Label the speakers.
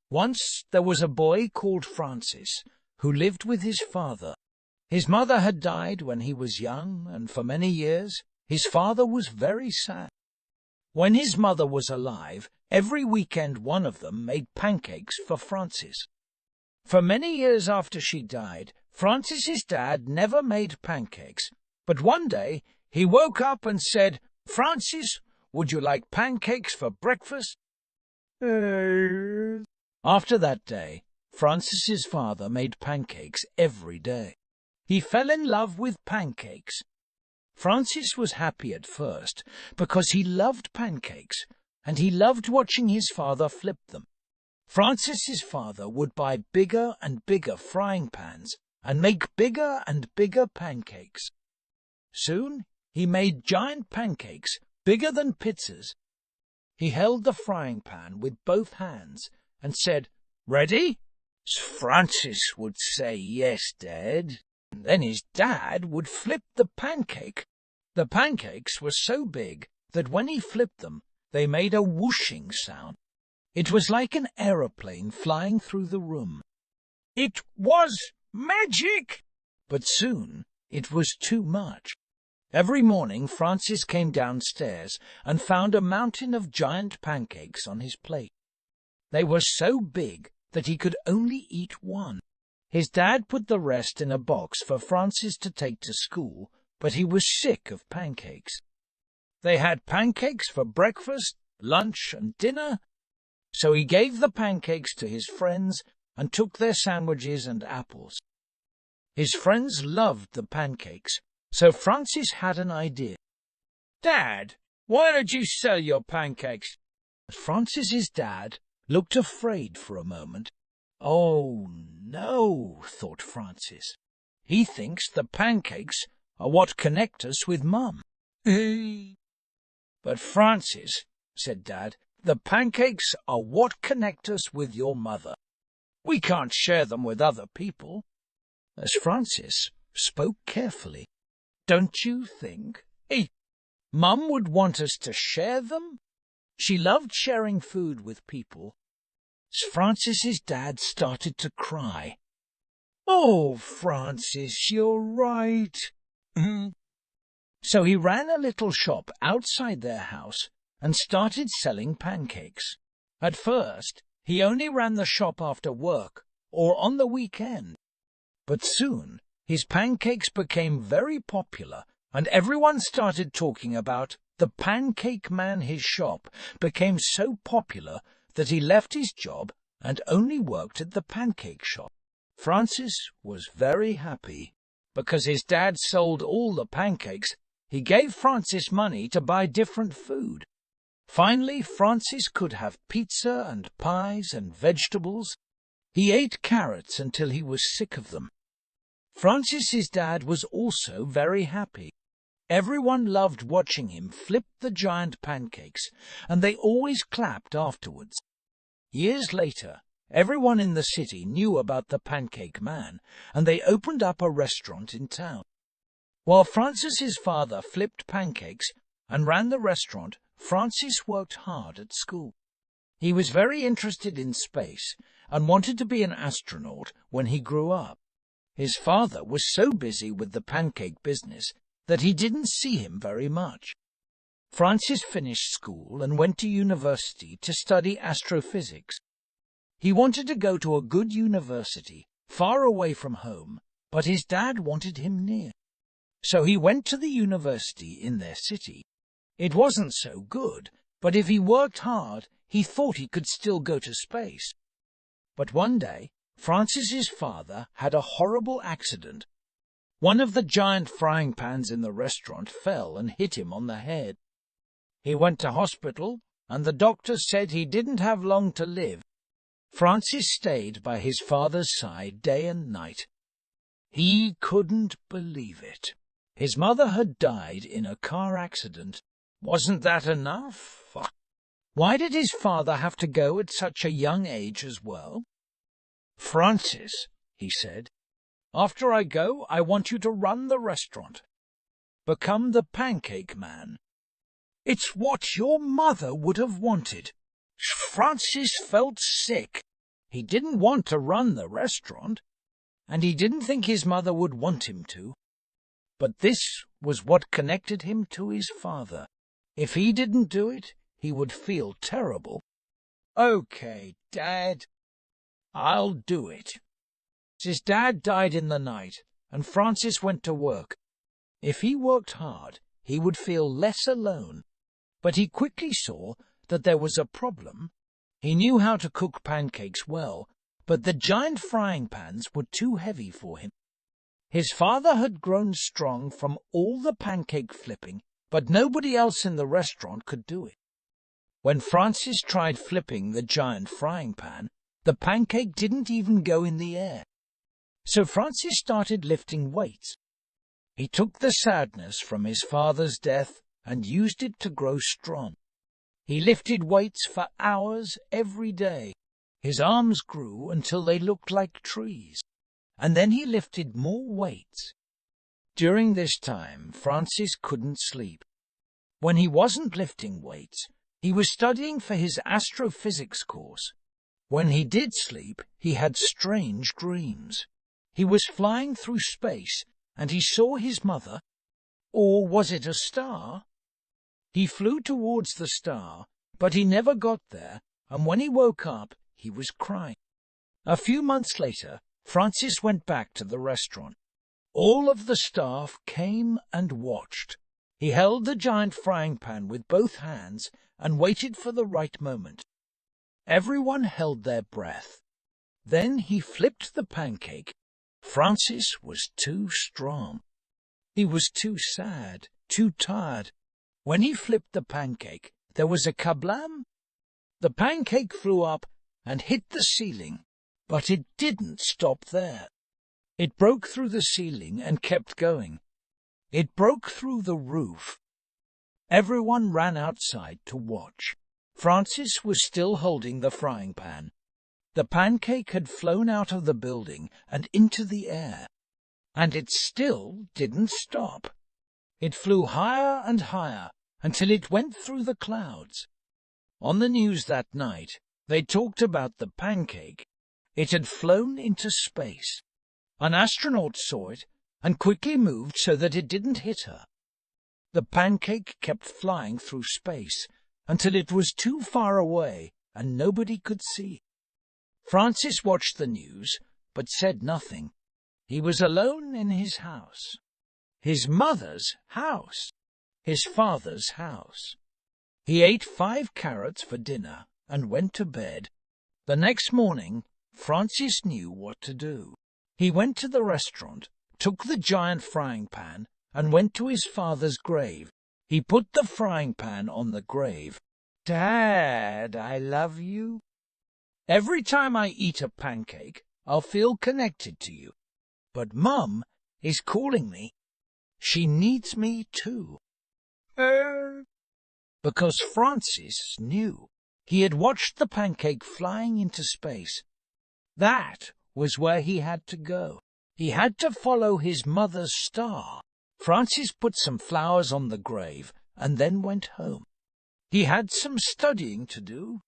Speaker 1: Once there was a boy called Francis who lived with his father. His mother had died when he was young, and for many years his father was very sad. When his mother was alive, every weekend one of them made pancakes for Francis. For many years after she died, Francis's dad never made pancakes, but one day he woke up and said, "Francis, would you like pancakes for breakfast?" After that day, Francis's father made pancakes every day. He fell in love with pancakes. Francis was happy at first because he loved pancakes, and he loved watching his father flip them. Francis's father would buy bigger and bigger frying pans and make bigger and bigger pancakes. Soon he made giant pancakes bigger than pizzas. He held the frying pan with both hands and said, "Ready?" Francis would say, "Yes, Dad." Then his dad would flip the pancake. The pancakes were so big that when he flipped them, they made a whooshing sound. It was like an aeroplane flying through the room. It was magic! But soon it was too much. Every morning Francis came downstairs and found a mountain of giant pancakes on his plate. They were so big that he could only eat one. His dad put the rest in a box for Francis to take to school, but he was sick of pancakes. They had pancakes for breakfast, lunch, and dinner, so he gave the pancakes to his friends and took their sandwiches and apples. His friends loved the pancakes, so Francis had an idea. "Dad, why don't you sell your pancakes?" Francis's dad looked afraid for a moment. "Oh, no," thought Francis. "He thinks the pancakes are what connect us with Mum." "But Francis," said Dad, "the pancakes are what connect us with your mother. We can't share them with other people." As Francis spoke carefully, "Don't you think Mum would want us to share them? She loved sharing food with people." Francis's dad started to cry. "Oh, Francis, you're right." So he ran a little shop outside their house and started selling pancakes. At first, he only ran the shop after work or on the weekend. But soon his pancakes became very popular, and everyone started talking about the Pancake Man. His shop became so popular that he left his job and only worked at the pancake shop. Francis was very happy. Because his dad sold all the pancakes, he gave Francis money to buy different food. Finally, Francis could have pizza and pies and vegetables. He ate carrots until he was sick of them. Francis's dad was also very happy. Everyone loved watching him flip the giant pancakes, and they always clapped afterwards. Years later, everyone in the city knew about the Pancake Man, and they opened up a restaurant in town. While Francis's father flipped pancakes and ran the restaurant, Francis worked hard at school. He was very interested in space and wanted to be an astronaut when he grew up. His father was so busy with the pancake business that he didn't see him very much. Francis finished school and went to university to study astrophysics. He wanted to go to a good university, far away from home, but his dad wanted him near. So he went to the university in their city. It wasn't so good, but if he worked hard, he thought he could still go to space. But one day, Francis's father had a horrible accident. One of the giant frying pans in the restaurant fell and hit him on the head. He went to hospital, and the doctor said he didn't have long to live. Francis stayed by his father's side day and night. He couldn't believe it. His mother had died in a car accident. Wasn't that enough? Why did his father have to go at such a young age as well? "Francis," he said, "after I go, I want you to run the restaurant. Become the Pancake Man." It's what your mother would have wanted. Francis felt sick. He didn't want to run the restaurant, and he didn't think his mother would want him to. But this was what connected him to his father. If he didn't do it, he would feel terrible. "Okay, Dad, I'll do it." His dad died in the night, and Francis went to work. If he worked hard, he would feel less alone. But he quickly saw that there was a problem. He knew how to cook pancakes well, but the giant frying pans were too heavy for him. His father had grown strong from all the pancake flipping, but nobody else in the restaurant could do it. When Francis tried flipping the giant frying pan, the pancake didn't even go in the air. So Francis started lifting weights. He took the sadness from his father's death and used it to grow strong. He lifted weights for hours every day. His arms grew until they looked like trees, and then he lifted more weights. During this time, Francis couldn't sleep. When he wasn't lifting weights, he was studying for his astrophysics course. When he did sleep, he had strange dreams. He was flying through space, and he saw his mother. Or was it a star? He flew towards the star, but he never got there, and when he woke up, he was crying. A few months later, Francis went back to the restaurant. All of the staff came and watched. He held the giant frying pan with both hands and waited for the right moment. Everyone held their breath. Then he flipped the pancake. Francis was too strong. He was too sad, too tired. When he flipped the pancake, there was a kablam. The pancake flew up and hit the ceiling, but it didn't stop there. It broke through the ceiling and kept going. It broke through the roof. Everyone ran outside to watch. Francis was still holding the frying pan. The pancake had flown out of the building and into the air, and it still didn't stop. It flew higher and higher until it went through the clouds. On the news that night, they talked about the pancake. It had flown into space. An astronaut saw it and quickly moved so that it didn't hit her. The pancake kept flying through space until it was too far away and nobody could see. Francis watched the news, but said nothing. He was alone in his house. His mother's house. His father's house. He ate 5 carrots for dinner and went to bed. The next morning, Francis knew what to do. He went to the restaurant, took the giant frying pan, and went to his father's grave. He put the frying pan on the grave. "Dad, I love you. Every time I eat a pancake, I'll feel connected to you. But Mum is calling me. She needs me too." Because Francis knew. He had watched the pancake flying into space. That was where he had to go. He had to follow his mother's star. Francis put some flowers on the grave and then went home. He had some studying to do.